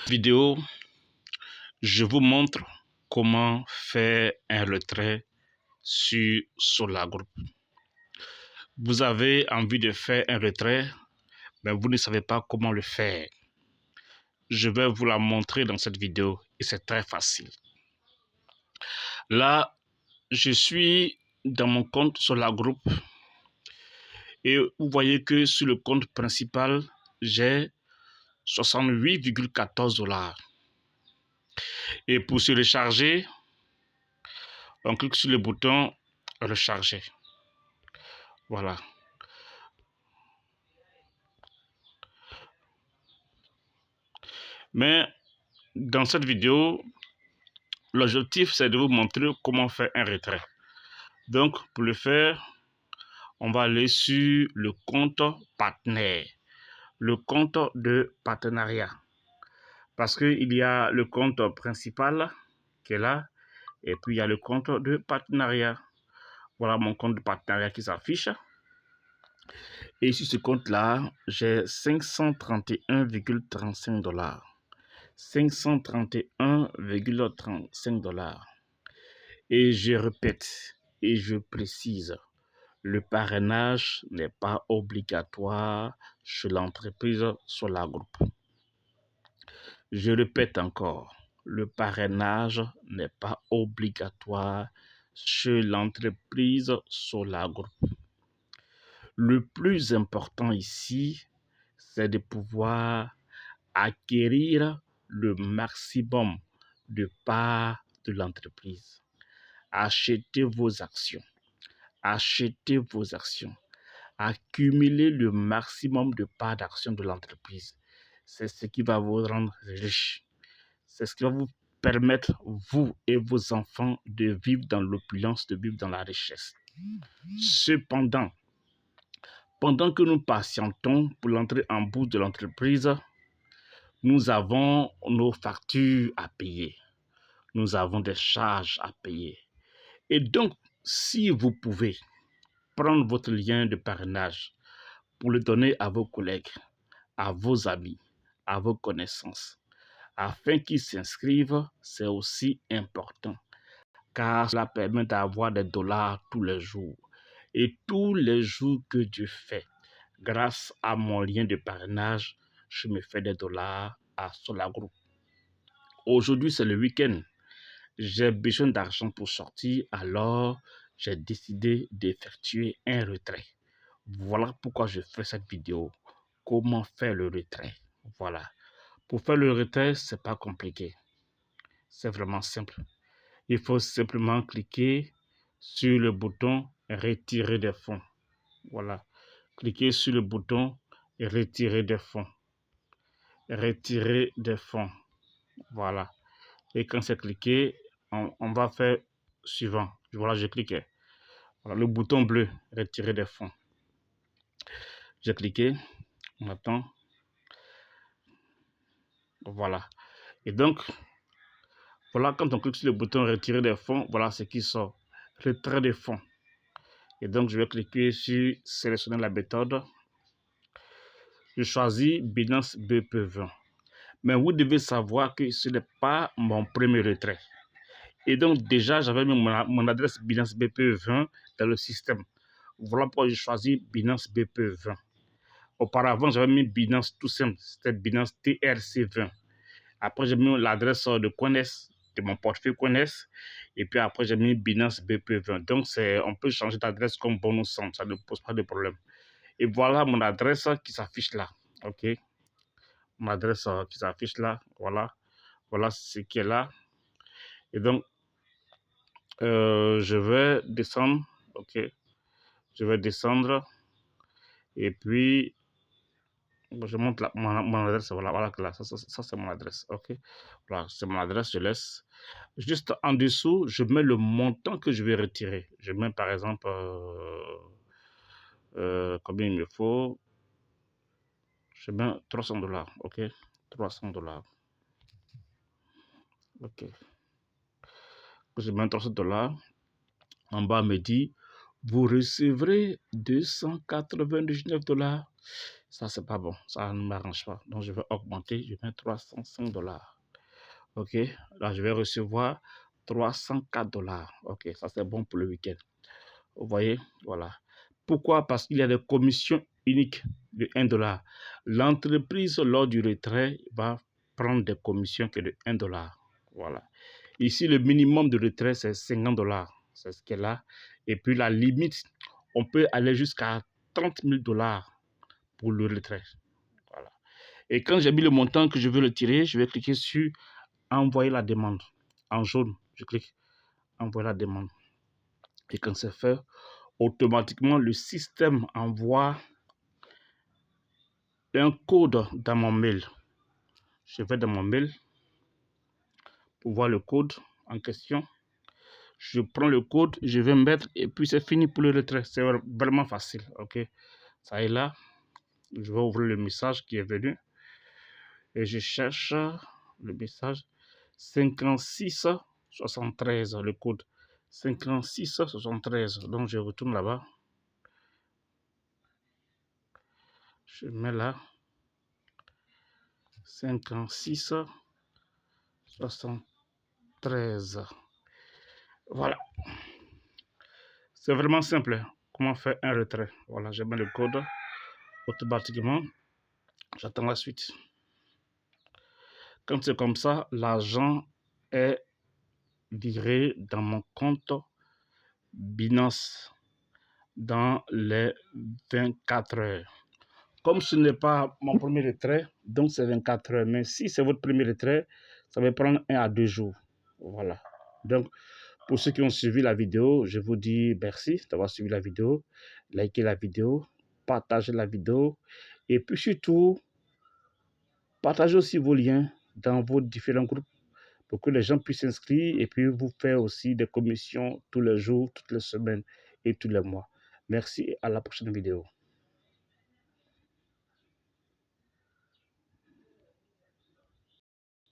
Vidéo, je vous montre comment faire un retrait sur Solar Group. Vous avez envie de faire un retrait, mais vous ne savez pas comment le faire. Je vais vous la montrer dans cette vidéo et c'est très facile. Là, je suis dans mon compte Solar Group et vous voyez que sur le compte principal, j'ai 68,14 $. Et pour se recharger, on clique sur le bouton recharger. Voilà. Mais dans cette vidéo, l'objectif c'est de vous montrer comment faire un retrait. Donc pour le faire, on va aller sur le compte partenaire, le compte de partenariat. Parce qu'il y a le compte principal qui est là, et puis il y a le compte de partenariat. Voilà mon compte de partenariat qui s'affiche. Et sur ce compte-là, j'ai 531,35 $. 531,35 $. Et je répète et je précise, le parrainage n'est pas obligatoire chez l'entreprise Solar Group. Je répète encore, le parrainage n'est pas obligatoire chez l'entreprise Solar Group. Le plus important ici, c'est de pouvoir acquérir le maximum de parts de l'entreprise. Achetez vos actions. Achetez vos actions. Accumulez le maximum de parts d'actions de l'entreprise. C'est ce qui va vous rendre riche. C'est ce qui va vous permettre, vous et vos enfants, de vivre dans l'opulence, de vivre dans la richesse. Cependant, pendant que nous patientons pour l'entrée en bourse de l'entreprise, nous avons nos factures à payer. Nous avons des charges à payer. Et donc, si vous pouvez prendre votre lien de parrainage pour le donner à vos collègues, à vos amis, à vos connaissances, afin qu'ils s'inscrivent, c'est aussi important, car cela permet d'avoir des dollars tous les jours. Et tous les jours que Dieu fait, grâce à mon lien de parrainage, je me fais des dollars à Solar Group. Aujourd'hui, c'est le week-end. J'ai besoin d'argent pour sortir, alors j'ai décidé d'effectuer un retrait. Voilà pourquoi je fais cette vidéo. Comment faire le retrait? Voilà. Pour faire le retrait, c'est pas compliqué. C'est vraiment simple. Il faut simplement cliquer sur le bouton retirer des fonds. Voilà. Cliquez sur le bouton retirer des fonds. Retirer des fonds. Voilà. Et quand c'est cliqué, on va faire suivant. Voilà, j'ai cliqué. Voilà, le bouton bleu, retirer des fonds. J'ai cliqué. On attend. Voilà. Et donc, voilà, quand on clique sur le bouton retirer des fonds, voilà ce qui sort. Retrait des fonds. Et donc, je vais cliquer sur sélectionner la méthode. Je choisis Binance BP20. Mais vous devez savoir que ce n'est pas mon premier retrait. Et donc, déjà, j'avais mis mon adresse Binance BP20 dans le système. Voilà pourquoi j'ai choisi Binance BP20. Auparavant, j'avais mis Binance tout simple. C'était Binance TRC20. Après, j'ai mis l'adresse de Coines, de mon portefeuille Coines. Et puis après, j'ai mis Binance BP20. Donc, on peut changer d'adresse comme bon nous semble. Ça ne pose pas de problème. Et voilà mon adresse qui s'affiche là. OK. Mon adresse qui s'affiche là. Voilà. Voilà ce qui est là. Et donc, je vais descendre. OK. Je vais descendre. Et puis, je montre mon adresse. Voilà, voilà là. Ça c'est mon adresse. OK. Voilà, c'est mon adresse. Je laisse. Juste en dessous, je mets le montant que je vais retirer. Je mets par exemple combien il me faut. Je mets 300 $. OK. 300 $. OK. Je mets 300 $. En bas, me dit, vous recevrez 299 $. Ça, c'est pas bon. Ça ne m'arrange pas. Donc, je vais augmenter. Je mets 305 $. OK. Là, je vais recevoir 304 $. OK. Ça, c'est bon pour le week-end. Vous voyez? Voilà. Pourquoi? Parce qu'il y a des commissions uniques de 1 $. L'entreprise, lors du retrait, va prendre des commissions que de 1 $. Voilà. Ici, le minimum de retrait, c'est 50 $. C'est ce qu'elle a. Et puis, la limite, on peut aller jusqu'à 30 000 $ pour le retrait. Voilà. Et quand j'ai mis le montant que je veux le tirer, je vais cliquer sur envoyer la demande. En jaune, je clique envoyer la demande. Et quand c'est fait, automatiquement, le système envoie un code dans mon mail. Je vais dans mon mail pour voir le code en question. Je prends le code, je vais mettre et puis c'est fini pour le retrait. C'est vraiment facile. OK. Ça est là. Je vais ouvrir le message qui est venu et je cherche le message 5673, le code 5673. Donc je retourne là-bas. Je mets là 5673. Voilà. C'est vraiment simple. Comment faire un retrait? Voilà, je mets le code automatiquement. J'attends la suite. Quand c'est comme ça, l'argent est viré dans mon compte Binance dans les 24 heures. Comme ce n'est pas mon premier retrait, donc c'est 24 heures. Mais si c'est votre premier retrait, ça va prendre 1 à 2 jours. Voilà. Donc, pour ceux qui ont suivi la vidéo, je vous dis merci d'avoir suivi la vidéo. Likez la vidéo, partagez la vidéo. Et puis surtout, partagez aussi vos liens dans vos différents groupes pour que les gens puissent s'inscrire et puis vous faire aussi des commissions tous les jours, toutes les semaines et tous les mois. Merci et à la prochaine vidéo.